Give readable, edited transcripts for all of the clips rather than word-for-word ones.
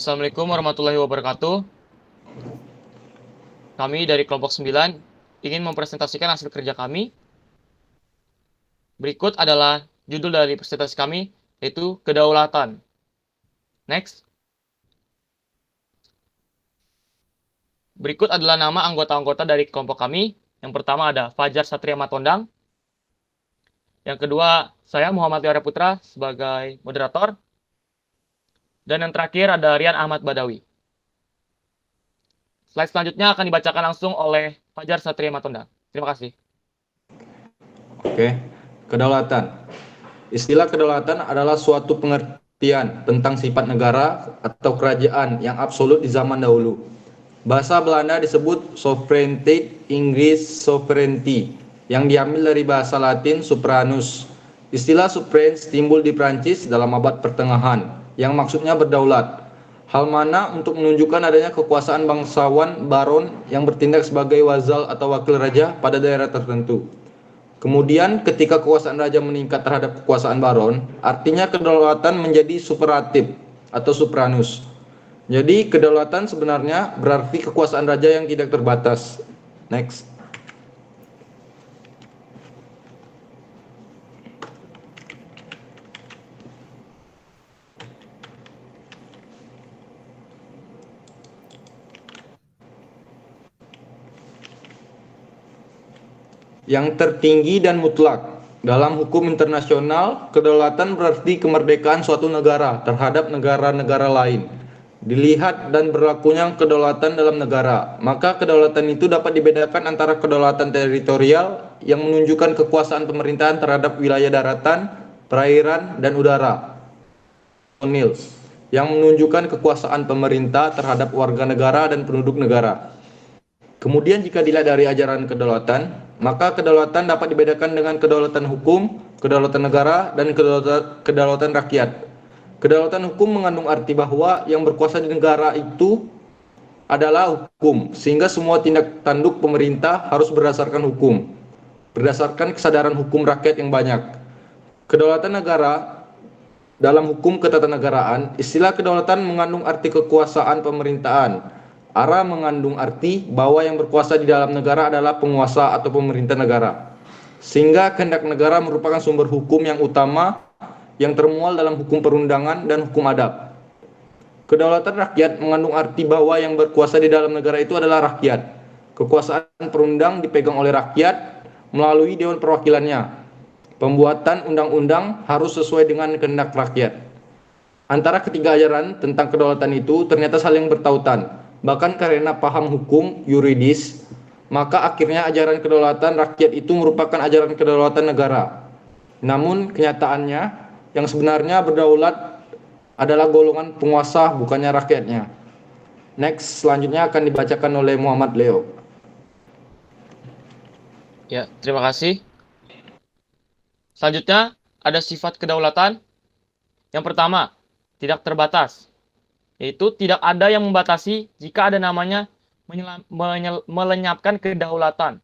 Assalamualaikum warahmatullahi wabarakatuh. Kami dari kelompok 9 ingin mempresentasikan hasil kerja kami. Berikut adalah judul dari presentasi kami, yaitu kedaulatan. Next. Berikut adalah nama anggota-anggota dari kelompok kami. Yang pertama ada Fajar Satria Matondang. Yang kedua, saya Muhammad Tiara Putra sebagai moderator. Dan yang terakhir ada Rian Ahmad Badawi. Slide selanjutnya akan dibacakan langsung oleh Fajar Satria Matondang. Terima kasih. Oke, kedaulatan. Istilah kedaulatan adalah suatu pengertian tentang sifat negara atau kerajaan yang absolut di zaman dahulu. Bahasa Belanda disebut sovereignty, Inggris sovereignty, yang diambil dari bahasa Latin supranus. Istilah sovereign timbul di Prancis dalam abad pertengahan, yang maksudnya berdaulat. Hal mana untuk menunjukkan adanya kekuasaan bangsawan baron yang bertindak sebagai wazal atau wakil raja pada daerah tertentu. Kemudian ketika kekuasaan raja meningkat terhadap kekuasaan baron, artinya kedaulatan menjadi superatif atau supranus. Jadi kedaulatan sebenarnya berarti kekuasaan raja yang tidak terbatas. Next. Yang tertinggi dan mutlak. Dalam hukum internasional, kedaulatan berarti kemerdekaan suatu negara terhadap negara-negara lain. Dilihat dan berlakunya kedaulatan dalam negara, maka kedaulatan itu dapat dibedakan antara kedaulatan teritorial yang menunjukkan kekuasaan pemerintahan terhadap wilayah daratan, perairan, dan udara, yang menunjukkan kekuasaan pemerintah terhadap warga negara dan penduduk negara. Kemudian jika dilihat dari ajaran kedaulatan, maka kedaulatan dapat dibedakan dengan kedaulatan hukum, kedaulatan negara, dan kedaulatan rakyat. Kedaulatan hukum mengandung arti bahwa yang berkuasa di negara itu adalah hukum, sehingga semua tindak tanduk pemerintah harus berdasarkan hukum, berdasarkan kesadaran hukum rakyat yang banyak. Kedaulatan negara dalam hukum ketatanegaraan, istilah kedaulatan mengandung arti kekuasaan pemerintahan. Ara mengandung arti bahwa yang berkuasa di dalam negara adalah penguasa atau pemerintah negara. Sehingga kehendak negara merupakan sumber hukum yang utama yang termual dalam hukum perundangan dan hukum adat. Kedaulatan rakyat mengandung arti bahwa yang berkuasa di dalam negara itu adalah rakyat. Kekuasaan perundang dipegang oleh rakyat melalui Dewan Perwakilannya. Pembuatan undang-undang harus sesuai dengan kehendak rakyat. Antara ketiga ajaran tentang kedaulatan itu ternyata saling bertautan. Bahkan karena paham hukum yuridis, maka akhirnya ajaran kedaulatan rakyat itu merupakan ajaran kedaulatan negara. Namun kenyataannya yang sebenarnya berdaulat adalah golongan penguasa, bukannya rakyatnya. Next, selanjutnya akan dibacakan oleh Muhammad Leo. Ya, terima kasih. Selanjutnya ada sifat kedaulatan. Yang pertama, tidak terbatas, yaitu tidak ada yang membatasi jika ada namanya melenyapkan kedaulatan.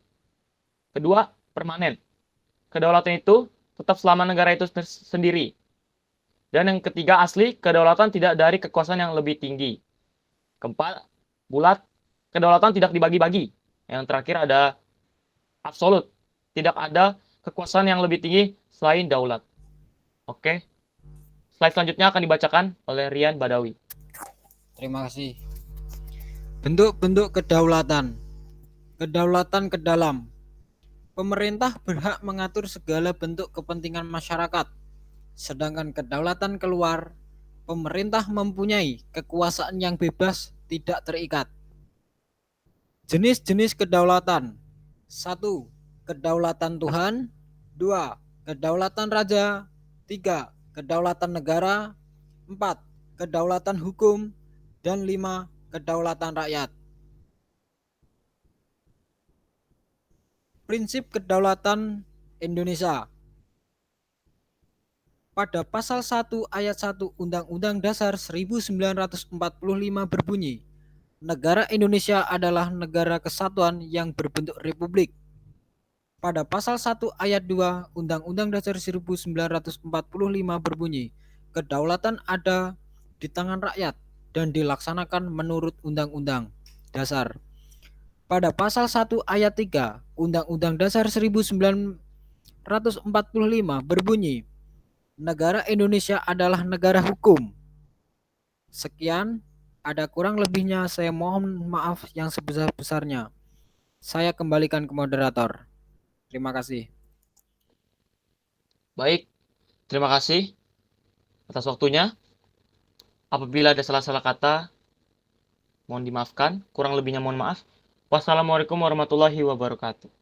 Kedua, permanen. Kedaulatan itu tetap selama negara itu sendiri. Dan yang ketiga, asli, kedaulatan tidak dari kekuasaan yang lebih tinggi. Keempat, bulat, kedaulatan tidak dibagi-bagi. Yang terakhir ada absolut, tidak ada kekuasaan yang lebih tinggi selain daulat. Oke. Slide selanjutnya akan dibacakan oleh Rian Badawi. Terima kasih. Bentuk-bentuk kedaulatan. Kedaulatan ke dalam. Pemerintah berhak mengatur segala bentuk kepentingan masyarakat. Sedangkan kedaulatan keluar, pemerintah mempunyai kekuasaan yang bebas, tidak terikat. Jenis-jenis kedaulatan. 1. Kedaulatan Tuhan. 2. Kedaulatan raja. 3. Kedaulatan negara. 4. Kedaulatan hukum. Dan 5. Kedaulatan rakyat. Prinsip kedaulatan Indonesia. Pada pasal 1 ayat 1 Undang-Undang Dasar 1945 berbunyi, negara Indonesia adalah negara kesatuan yang berbentuk republik. Pada pasal 1 ayat 2 Undang-Undang Dasar 1945 berbunyi, kedaulatan ada di tangan rakyat. dan dilaksanakan menurut Undang-Undang Dasar. Pada pasal 1 ayat 3 Undang-Undang Dasar 1945 berbunyi, negara Indonesia adalah negara hukum. Sekian, ada kurang lebihnya saya mohon maaf yang sebesar-besarnya. Saya kembalikan ke moderator. Terima kasih. Baik, terima kasih atas waktunya. Apabila ada salah-salah kata, mohon dimaafkan. Kurang lebihnya mohon maaf. Wassalamualaikum warahmatullahi wabarakatuh.